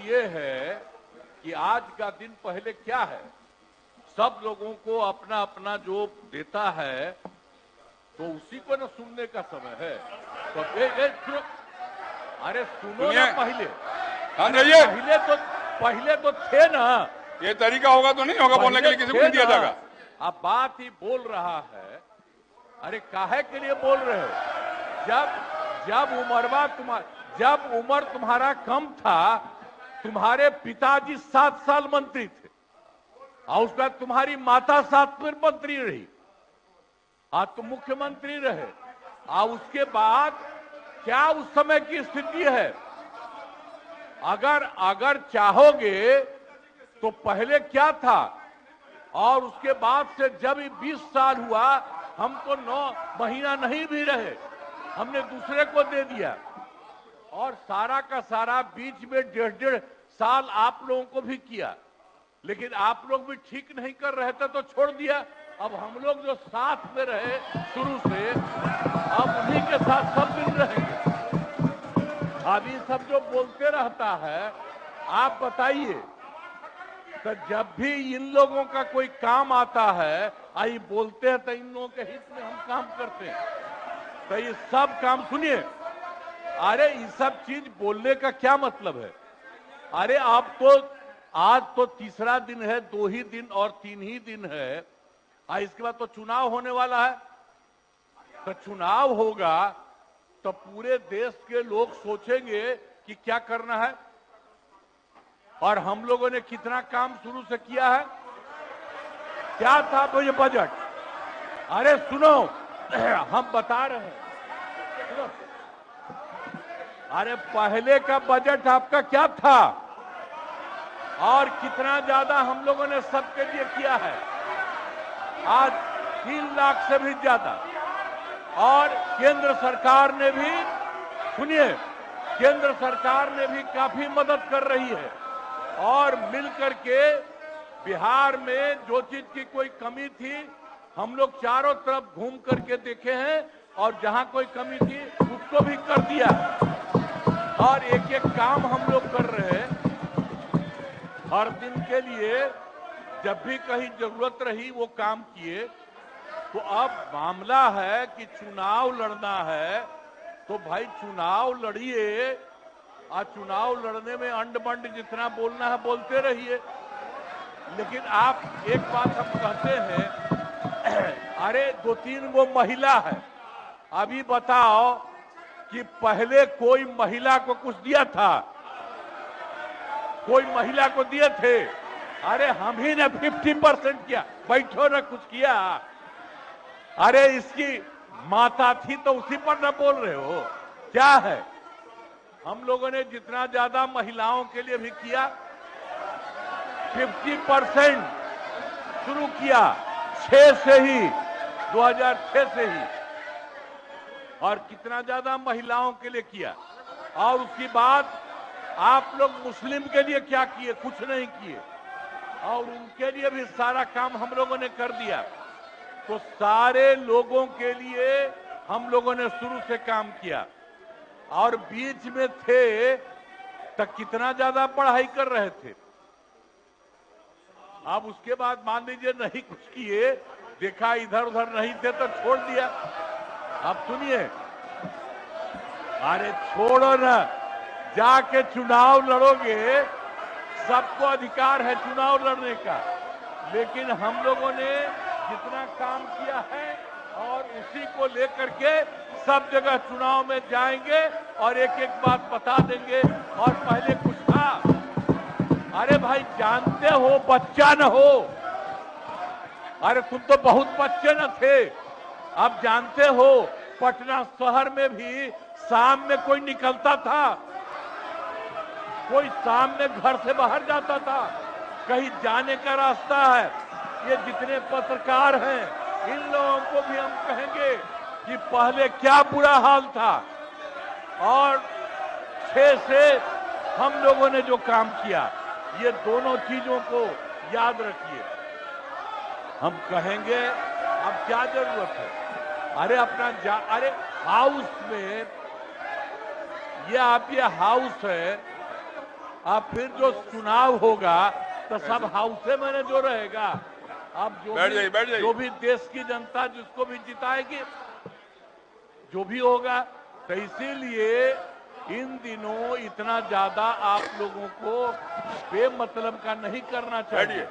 ये है कि आज का दिन पहले क्या है, सब लोगों को अपना अपना जो देता है तो उसी को न सुनने का समय है। तो सुनो, अरे सुनो ना पहले। पहले तो थे ना। ये तरीका होगा तो नहीं होगा बोलने के लिए, किसी को नहीं दिया जाएगा। अब बात ही बोल रहा है। अरे काहे के लिए बोल रहे हो? जब उम्र तुम्हारा कम था, तुम्हारे पिताजी 7 साल मंत्री थे और उसके बाद तुम्हारी माता 7 फिर मंत्री रही, आज तुम मुख्यमंत्री रहे। और उसके बाद क्या उस समय की स्थिति है? अगर चाहोगे तो पहले क्या था और उसके बाद से जब 20 साल हुआ, हम तो 9 महीना नहीं भी रहे, हमने दूसरे को दे दिया। और सारा का सारा बीच में 1.5 साल आप लोगों को भी किया, लेकिन आप लोग भी ठीक नहीं कर रहे थे तो छोड़ दिया। अब हम लोग जो साथ में रहे शुरू से, अब उन्हीं के साथ सब दिन रहेंगे। अब ये सब जो बोलते रहता है, आप बताइए, तो जब भी इन लोगों का कोई काम आता है, आई बोलते हैं तो इन लोगों के हित में हम काम करते हैं। तो ये सब काम सुनिए, अरे ये सब चीज बोलने का क्या मतलब है? अरे आप तो आज तो तीसरा दिन है, 2 ही दिन और 3 ही दिन है, इसके बाद तो चुनाव होने वाला है। तो चुनाव होगा तो पूरे देश के लोग सोचेंगे कि क्या करना है, और हम लोगों ने कितना काम शुरू से किया है। क्या था वो ये बजट? अरे सुनो, हम बता रहे हैं, सुनो। अरे पहले का बजट आपका क्या था और कितना ज्यादा हम लोगों ने सबके लिए किया है? आज 3 लाख से भी ज्यादा। और केंद्र सरकार ने भी, सुनिए, केंद्र सरकार ने भी काफी मदद कर रही है। और मिलकर के बिहार में जो चीज की कोई कमी थी, हम लोग चारों तरफ घूम करके देखे हैं और जहां कोई कमी थी उसको भी कर दिया। और एक एक काम हम लोग कर रहे हैं हर दिन के लिए। जब भी कहीं जरूरत रही वो काम किए। तो अब मामला है कि चुनाव लड़ना है तो भाई चुनाव लड़िए, और चुनाव लड़ने में अंड बंड जितना बोलना है बोलते रहिए। लेकिन आप एक बात हम कहते हैं, अरे 2-3 वो महिला है, अभी बताओ कि पहले कोई महिला को कुछ दिया था? कोई महिला को दिए थे? अरे हम ही ने 50% किया। बैठो ना, कुछ किया? अरे इसकी माता थी तो उसी पर न बोल रहे हो? क्या है? हम लोगों ने जितना ज्यादा महिलाओं के लिए भी किया, 50% शुरू किया 6 से ही, 2006 से ही। और कितना ज्यादा महिलाओं के लिए किया। और उसके बाद आप लोग मुस्लिम के लिए क्या किए? कुछ नहीं किए। और उनके लिए भी सारा काम हम लोगों ने कर दिया। तो सारे लोगों के लिए हम लोगों ने शुरू से काम किया। और बीच में थे तो कितना ज्यादा पढ़ाई कर रहे थे। अब उसके बाद मान लीजिए नहीं कुछ किए, देखा इधर उधर नहीं थे तो छोड़ दिया। अब सुनिए, अरे छोड़ो ना, जाके चुनाव लड़ोगे, सबको अधिकार है चुनाव लड़ने का। लेकिन हम लोगों ने जितना काम किया है और उसी को लेकर के सब जगह चुनाव में जाएंगे और एक एक बात बता देंगे। और पहले कुछ था, अरे भाई जानते हो, बच्चा न हो, अरे तुम तो बहुत बच्चे न थे। अब जानते हो पटना शहर में भी शाम में कोई निकलता था? कोई शाम में घर से बाहर जाता था? कहीं जाने का रास्ता है? ये जितने पत्रकार हैं, इन लोगों को भी हम कहेंगे कि पहले क्या बुरा हाल था और 6 से हम लोगों ने जो काम किया, ये दोनों चीजों को याद रखिए। हम कहेंगे अब क्या जरूरत है? अरे अरे हाउस में, ये हाउस है, अब फिर जो चुनाव होगा तो सब हाउसे में जो रहेगा, अब बैठ जाइए। जो भी देश की जनता जिसको भी जिताएगी, जो भी होगा। तो इसीलिए इन दिनों इतना ज्यादा आप लोगों को बेमतलब का नहीं करना चाहिए।